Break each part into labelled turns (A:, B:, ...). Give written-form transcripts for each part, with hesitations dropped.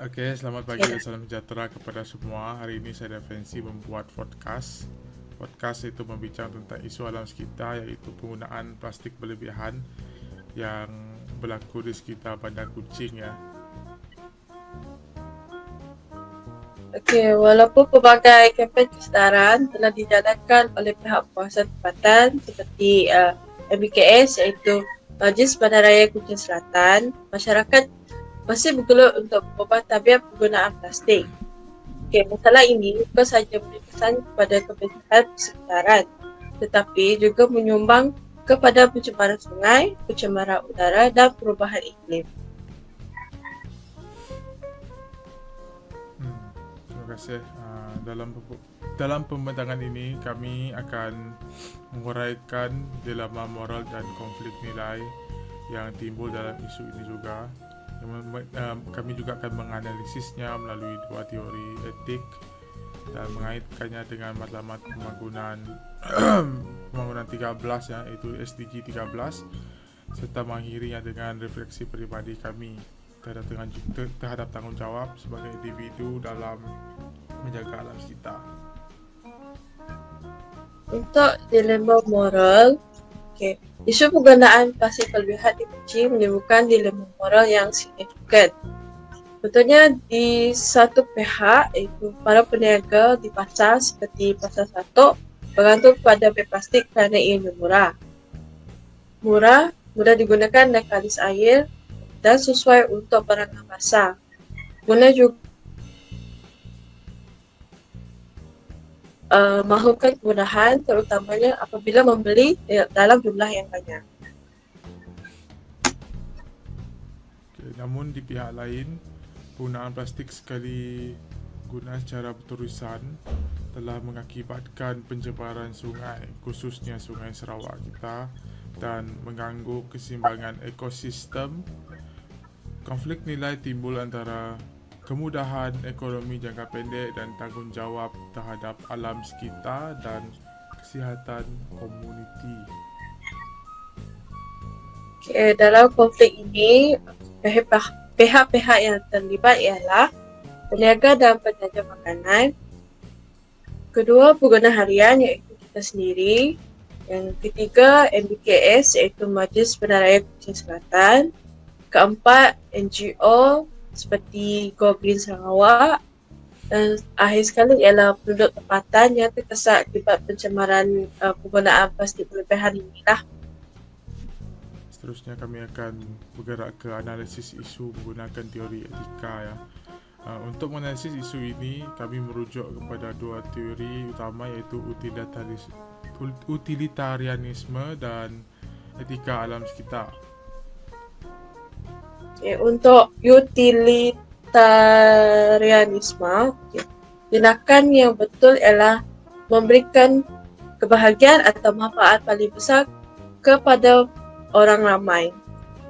A: Oke, selamat pagi dan
B: Oke.
A: salam sejahtera kepada semua. Hari ini saya dan Fancy membuat podcast. Podcast itu membincang tentang isu alam sekitar, yaitu penggunaan plastik berlebihan yang berlaku di sekitar Bandar Kuching ya.
B: Okey, walaupun pelbagai kempen kesedaran telah dijalankan oleh pihak berkuasa tempatan seperti MBKS iaitu Majlis Bandaraya Kuching Selatan, masyarakat masih bergelut untuk mengubah tabiat penggunaan plastik. Okey, masalah ini bukan sahaja memberi kesan kepada kebersihan persekitaran tetapi juga menyumbang kepada pencemaran sungai, pencemaran udara dan perubahan iklim.
A: Terima kasih. Dalam pembentangan ini kami akan menguraikan dilema moral dan konflik nilai yang timbul dalam isu ini juga. Kami juga akan menganalisisnya melalui dua teori etik dan mengaitkannya dengan matlamat pembangunan 13 ya, iaitu SDG 13, serta mengakhirinya dengan refleksi peribadi kami terhadap tanggungjawab sebagai individu dalam menjaga alam sekitar.
B: Untuk dilema moral, isu penggunaan plastik berlebihan di Kuching menimbulkan dilema moral yang signifikan. Contohnya di satu pihak, iaitu para peniaga di pasar seperti Pasar Satok bergantung pada beg plastik kerana ianya murah. Mudah digunakan dan kalis air dan sesuai untuk barang pasar. Guna juga mahukan kemudahan terutamanya apabila membeli dalam jumlah yang banyak.
A: Namun di pihak lain, penggunaan plastik sekali guna secara berterusan telah mengakibatkan pencemaran sungai, khususnya Sungai Sarawak kita, dan mengganggu keseimbangan ekosistem. Konflik nilai timbul antara kemudahan ekonomi jangka pendek dan tanggungjawab terhadap alam sekitar dan kesihatan komuniti.
B: Dalam konflik ini, pihak-pihak yang terlibat ialah peniaga dan penjaja makanan, kedua pengguna harian iaitu kita sendiri, yang ketiga MBKS iaitu Majlis Bandaraya Kuching Selatan, keempat NGO seperti Go Green Sarawak, dan akhir sekali ialah penduduk tempatan yang terkesan akibat pencemaran penggunaan plastik berlebihan inilah.
A: Seterusnya kami akan bergerak ke analisis isu menggunakan teori etika ya. Untuk menganalisis isu ini, kami merujuk kepada dua teori utama, iaitu utilitarianisme dan etika alam sekitar.
B: Untuk utilitarianisme, tindakan yang betul ialah memberikan kebahagiaan atau manfaat paling besar kepada orang ramai.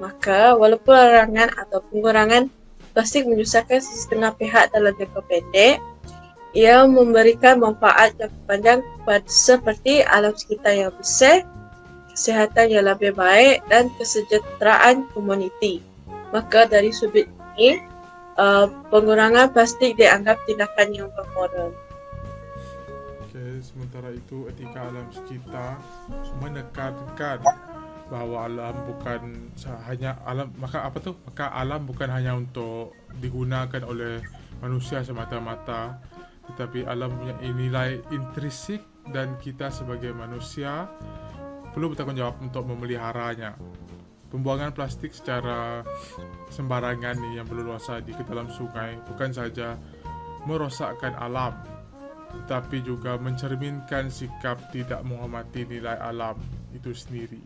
B: Maka walaupun larangan atau pengurangan plastik menyusahkan setengah pihak dalam jangka pendek, ia memberikan manfaat jangka panjang seperti alam sekitar yang bersih, kesihatan yang lebih baik dan kesejahteraan komuniti. Maka dari sudut ini, pengurangan plastik dianggap tindakan yang bermoral.
A: Sementara itu, etika alam sekitar menekankan bahawa alam bukan hanya alam maka alam bukan hanya untuk digunakan oleh manusia semata-mata, tetapi alam punya nilai intrinsik dan kita sebagai manusia perlu bertanggungjawab untuk memeliharanya. Pembuangan plastik secara sembarangan yang berleluasa di dalam sungai bukan saja merosakkan alam, tetapi juga mencerminkan sikap tidak menghormati nilai alam itu sendiri.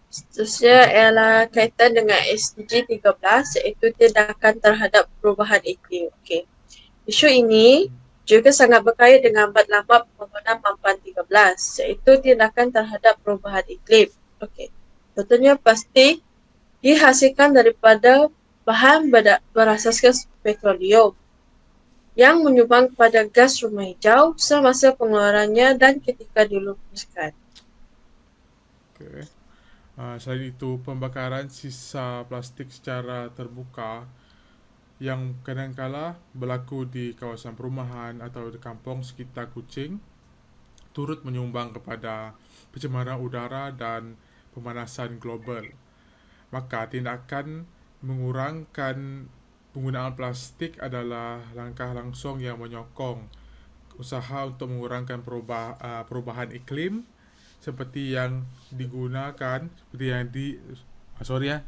B: Seterusnya ialah kaitan dengan SDG 13 iaitu tindakan terhadap perubahan iklim. Isu ini juga sangat berkait dengan matlamat pembangunan Mampan 13 iaitu tindakan terhadap perubahan iklim. Contohnya plastik dihasilkan daripada bahan berasaskan petroleum yang menyumbang kepada gas rumah hijau semasa pengeluarannya dan ketika dilumpuhkan.
A: Selain itu, pembakaran sisa plastik secara terbuka yang kadangkala berlaku di kawasan perumahan atau di kampung sekitar Kuching turut menyumbang kepada pencemaran udara dan pemanasan global. Maka tindakan mengurangkan penggunaan plastik adalah langkah langsung yang menyokong usaha untuk mengurangkan perubahan iklim seperti yang digunakan seperti yang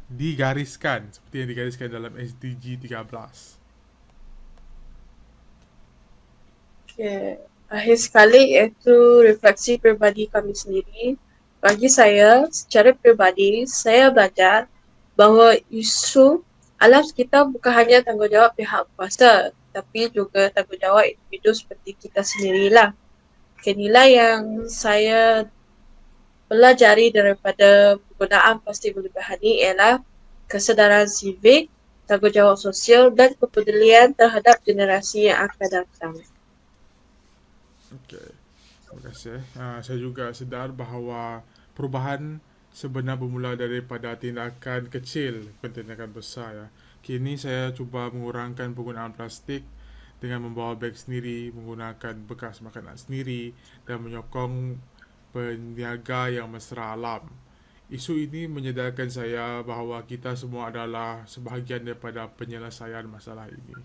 A: digariskan dalam SDG 13.
B: Okay. Akhir sekali iaitu refleksi pribadi kami sendiri. Bagi saya, secara pribadi, saya belajar bahawa isu alam sekitar bukan hanya tanggungjawab pihak kuasa, tapi juga tanggungjawab individu seperti kita sendirilah. Inilah yang saya pelajari daripada penggunaan plastik berlebihan ini ialah kesedaran sivik, tanggungjawab sosial dan kepedulian terhadap generasi yang akan datang.
A: Okay. Terima kasih. Saya juga sedar bahawa perubahan sebenar bermula daripada tindakan kecil bukan tindakan besar ya. Kini saya cuba mengurangkan penggunaan plastik dengan membawa beg sendiri, menggunakan bekas makanan sendiri dan menyokong peniaga yang mesra alam. Isu ini menyedarkan saya bahawa kita semua adalah sebahagian daripada penyelesaian masalah ini.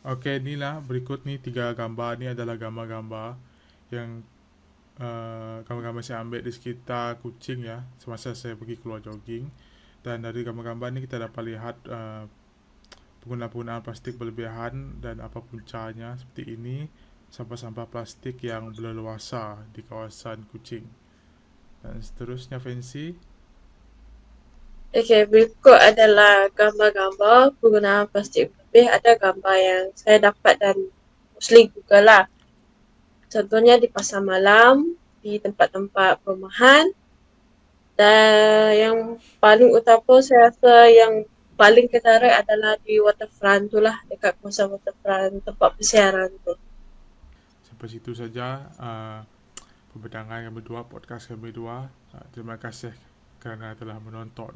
A: Okey, inilah berikut ni 3 gambar ni adalah gambar-gambar yang gambar-gambar saya ambil di sekitar Kuching ya semasa saya pergi keluar jogging, dan dari gambar-gambar ni kita dapat lihat penggunaan plastik berlebihan dan apa puncanya seperti ini, sampah-sampah plastik yang berleluasa di kawasan Kuching. Dan seterusnya Fancy.
B: Okey, berikut adalah gambar-gambar penggunaan plastik lebih. Ada gambar yang saya dapat dari mostly Google lah. Contohnya di pasar malam, di tempat-tempat perumahan, dan yang paling utama saya rasa yang paling ketara adalah di waterfront tu lah, dekat kawasan waterfront tempat persiaran tu.
A: Sampai situ saja perbincangan kami berdua, podcast kami berdua. Terima kasih kerana telah menonton.